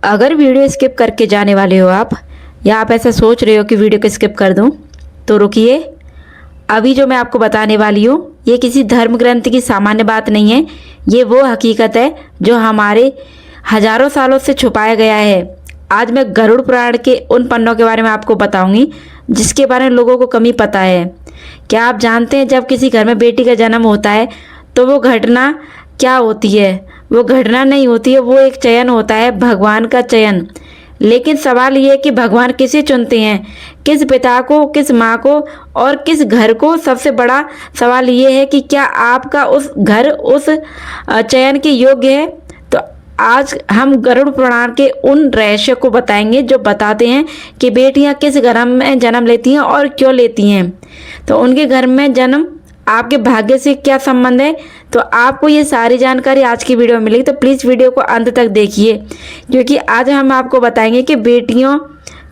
अगर video skip करके जाने वाले हो आप, या आप ऐसा सोच रहे हो कि वीडियो को स्किप कर दूं, तो रुकिए। अभी जो मैं आपको बताने वाली हूँ ये किसी धर्म ग्रंथ की सामान्य बात नहीं है। ये वो हकीकत है जो हमारे हजारों सालों से छुपाया गया है। आज मैं गरुड़ पुराण के उन पन्नों के बारे में आपको बताऊंगी जिसके बारे में लोगों को कम ही पता है। क्या आप जानते हैं जब किसी घर में बेटी का जन्म होता है तो वो घटना क्या होती है? वो घटना नहीं होती है, वो एक चयन होता है, भगवान का चयन। लेकिन सवाल ये है कि भगवान किसे चुनते हैं, किस पिता को, किस माँ को और किस घर को? सबसे बड़ा सवाल ये है कि क्या आपका उस घर उस चयन के योग्य है? तो आज हम गरुड़ पुराण के उन रहस्यों को बताएंगे जो बताते हैं कि बेटियां किस घर में जन्म लेती हैं और क्यों लेती हैं। तो उनके घर में जन्म आपके भाग्य से क्या संबंध है? तो आपको ये सारी जानकारी आज की वीडियो में मिलेगी, तो प्लीज़ वीडियो को अंत तक देखिए, क्योंकि आज हम आपको बताएंगे कि बेटियों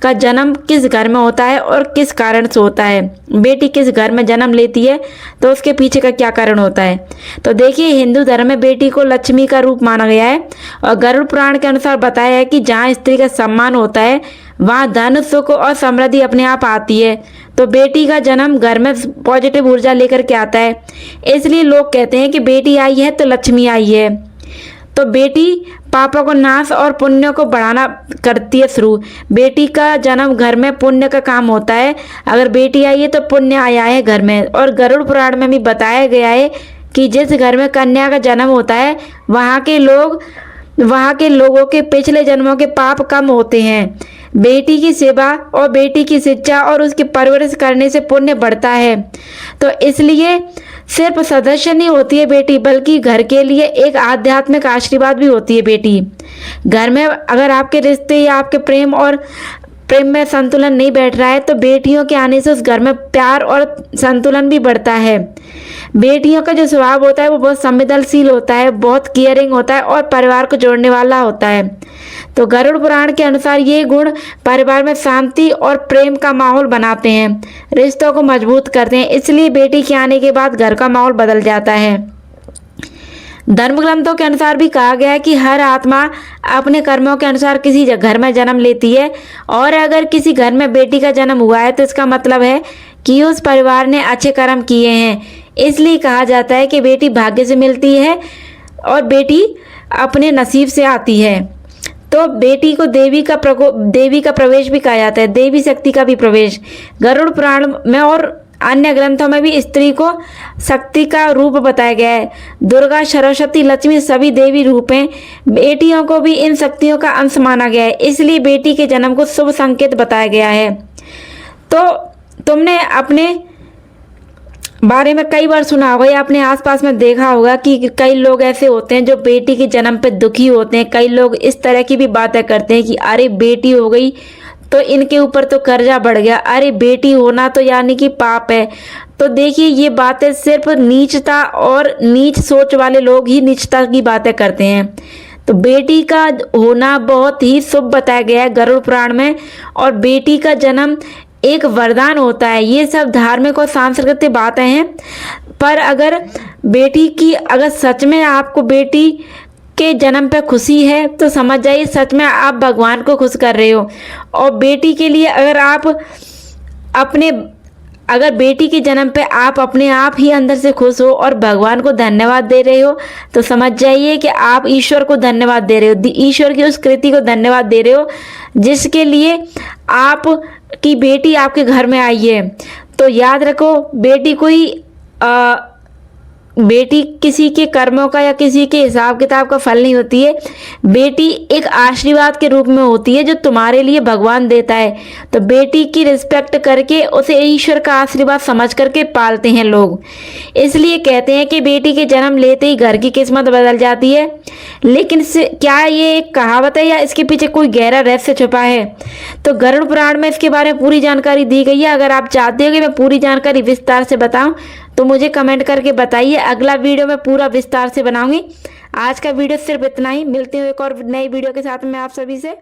का जन्म किस घर में होता है और किस कारण से होता है। बेटी किस घर में जन्म लेती है तो उसके पीछे का क्या कारण होता है। तो देखिए, हिंदू धर्म में बेटी को लक्ष्मी का रूप माना गया है और गरुड़ पुराण के अनुसार बताया है कि जहाँ स्त्री का सम्मान होता है वहाँ धन, सुख और समृद्धि अपने आप आती है। तो बेटी का जन्म घर में पॉजिटिव ऊर्जा लेकर के आता है, इसलिए लोग कहते हैं कि बेटी आई है तो लक्ष्मी आई है। तो बेटी पापों को नाश और पुण्य को बढ़ाना करती है शुरू। बेटी का जन्म घर में पुण्य का काम होता है। अगर बेटी आई है तो पुण्य आया है घर में। और गरुड़ पुराण में भी बताया गया है कि जिस घर में कन्या का जन्म होता है वहाँ के लोगों के पिछले जन्मों के पाप कम होते हैं। बेटी की सेवा और बेटी की शिक्षा और उसकी परवरिश करने से पुण्य बढ़ता है। तो इसलिए सिर्फ सदस्य नहीं होती है बेटी, बल्कि घर के लिए एक आध्यात्मिक आशीर्वाद भी होती है बेटी। घर में अगर आपके रिश्ते या आपके प्रेम में संतुलन नहीं बैठ रहा है तो बेटियों के आने से उस घर में प्यार और संतुलन भी बढ़ता है। बेटियों का जो स्वभाव होता है वो बहुत संवेदनशील होता है, बहुत केयरिंग होता है और परिवार को जोड़ने वाला होता है। तो गरुड़ पुराण के अनुसार ये गुण परिवार में शांति और प्रेम का माहौल बनाते हैं, रिश्तों को मजबूत करते हैं। इसलिए बेटी के आने के बाद घर का माहौल बदल जाता है। धर्म ग्रंथों के अनुसार भी कहा गया है कि हर आत्मा अपने कर्मों के अनुसार किसी घर में जन्म लेती है, और अगर किसी घर में बेटी का जन्म हुआ है तो इसका मतलब है कि उस परिवार ने अच्छे कर्म किए हैं। इसलिए कहा जाता है कि बेटी भाग्य से मिलती है और बेटी अपने नसीब से आती है। तो बेटी को देवी का प्रवेश भी कहा जाता है, देवी शक्ति का भी प्रवेश। गरुड़ पुराण में और अन्य ग्रंथों में भी स्त्री को शक्ति का रूप बताया गया है। दुर्गा, सरस्वती, लक्ष्मी सभी देवी रूप हैं। बेटियों को भी इन शक्तियों का अंश माना गया है, इसलिए बेटी के जन्म को शुभ संकेत बताया गया है। तो तुमने अपने बारे में कई बार सुना होगा या अपने आसपास में देखा होगा कि कई लोग ऐसे होते हैं जो बेटी के जन्म पे दुखी होते हैं। कई लोग इस तरह की भी बातें करते हैं कि अरे बेटी हो गई तो इनके ऊपर तो कर्जा बढ़ गया, अरे बेटी होना तो यानी कि पाप है। तो देखिए, ये बातें सिर्फ नीचता और नीच सोच वाले लोग ही नीचता की बातें करते हैं। तो बेटी का होना बहुत ही शुभ बताया गया है गरुड़ पुराण में, और बेटी का जन्म एक वरदान होता है। ये सब धार्मिक और सांस्कृतिक बातें हैं, पर अगर सच में आपको बेटी के जन्म पे खुशी है तो समझ जाइए सच में आप भगवान को खुश कर रहे हो। और बेटी के लिए अगर बेटी के जन्म पे आप अपने आप ही अंदर से खुश हो और भगवान को धन्यवाद दे रहे हो तो समझ जाइए कि आप ईश्वर को धन्यवाद दे रहे हो, ईश्वर की उस कृति को धन्यवाद दे रहे हो जिसके लिए आप की बेटी आपके घर में आई है। तो याद रखो, बेटी किसी के कर्मों का या किसी के हिसाब किताब का फल नहीं होती है। बेटी एक आशीर्वाद के रूप में होती है जो तुम्हारे लिए भगवान देता है। तो बेटी की रिस्पेक्ट करके उसे ईश्वर का आशीर्वाद समझ करके पालते हैं लोग। इसलिए कहते हैं कि बेटी के जन्म लेते ही घर की किस्मत बदल जाती है। लेकिन क्या ये एक कहावत है या इसके पीछे कोई गहरा रहस्य छुपा है? तो गरुड़ पुराण में इसके बारे में पूरी जानकारी दी गई है। अगर आप चाहते हो कि मैं पूरी जानकारी विस्तार से बताऊं तो मुझे कमेंट करके बताइए, अगला वीडियो मैं पूरा विस्तार से बनाऊंगी। आज का वीडियो सिर्फ इतना ही, मिलते हैं एक और नई वीडियो के साथ में आप सभी से।